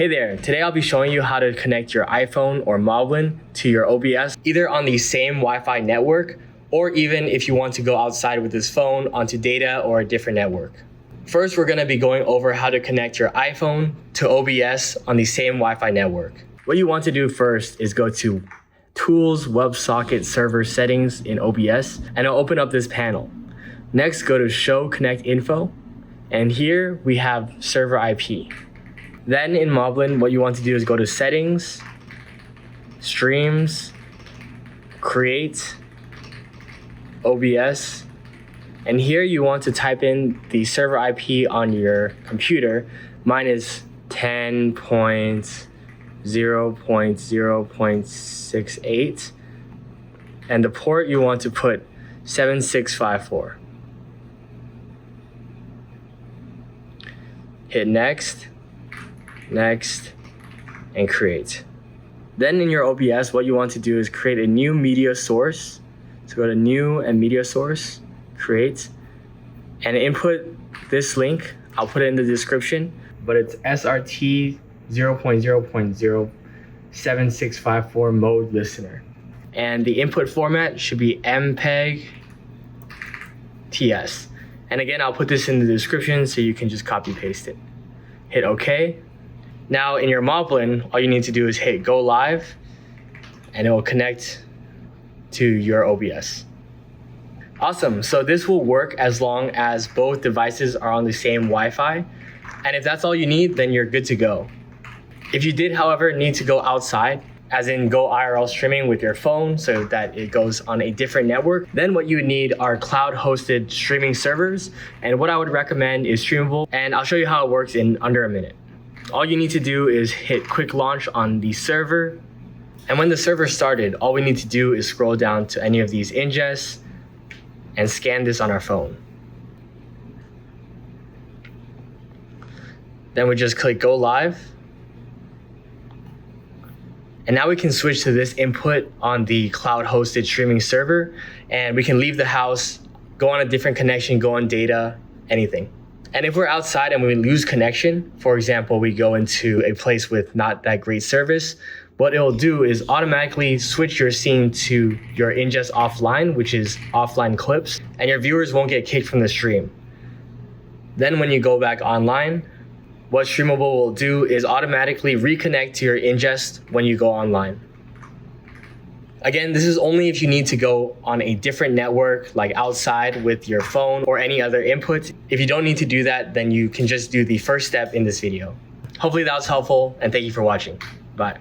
Hey there, today I'll be showing you how to connect your iPhone or Moblin to your OBS, either on the same Wi-Fi network, or even if you want to go outside with this phone onto data or a different network. First, we're gonna be going over how to connect your iPhone to OBS on the same Wi-Fi network. What you want to do first is go to Tools, WebSocket Server Settings in OBS, and it'll open up this panel. Next, go to Show Connect Info, and here we have Server IP. Then in Moblin, what you want to do is go to Settings, Streams, Create, OBS, and here you want to type in the server IP on your computer. Mine is 10.0.0.68, and the port you want to put 7654. Hit next, and create. Then in your OBS, what you want to do is create a new media source. So go to New and Media Source, Create, and input this link. I'll put it in the description, but it's SRT 0.0.07654 mode listener. And the input format should be MPEG TS. And again, I'll put this in the description so you can just copy paste it. Hit OK. Now in your Moblin, all you need to do is hit Go Live, and it will connect to your OBS. Awesome, so this will work as long as both devices are on the same Wi-Fi. And if that's all you need, then you're good to go. If you did, however, need to go outside, as in go IRL streaming with your phone so that it goes on a different network, then what you would need are cloud-hosted streaming servers. And what I would recommend is Streamable, and I'll show you how it works in under a minute. All you need to do is hit quick launch on the server. And when the server started, all we need to do is scroll down to any of these ingests and scan this on our phone. Then we just click Go Live. And now we can switch to this input on the cloud-hosted streaming server, and we can leave the house, go on a different connection, go on data, anything. And if we're outside and we lose connection, for example, we go into a place with not that great service, what it'll do is automatically switch your scene to your ingest offline, which is offline clips, and your viewers won't get kicked from the stream. Then when you go back online, what Streamable will do is automatically reconnect to your ingest when you go online. Again, this is only if you need to go on a different network, like outside with your phone or any other input. If you don't need to do that, then you can just do the first step in this video. Hopefully that was helpful, and thank you for watching. Bye.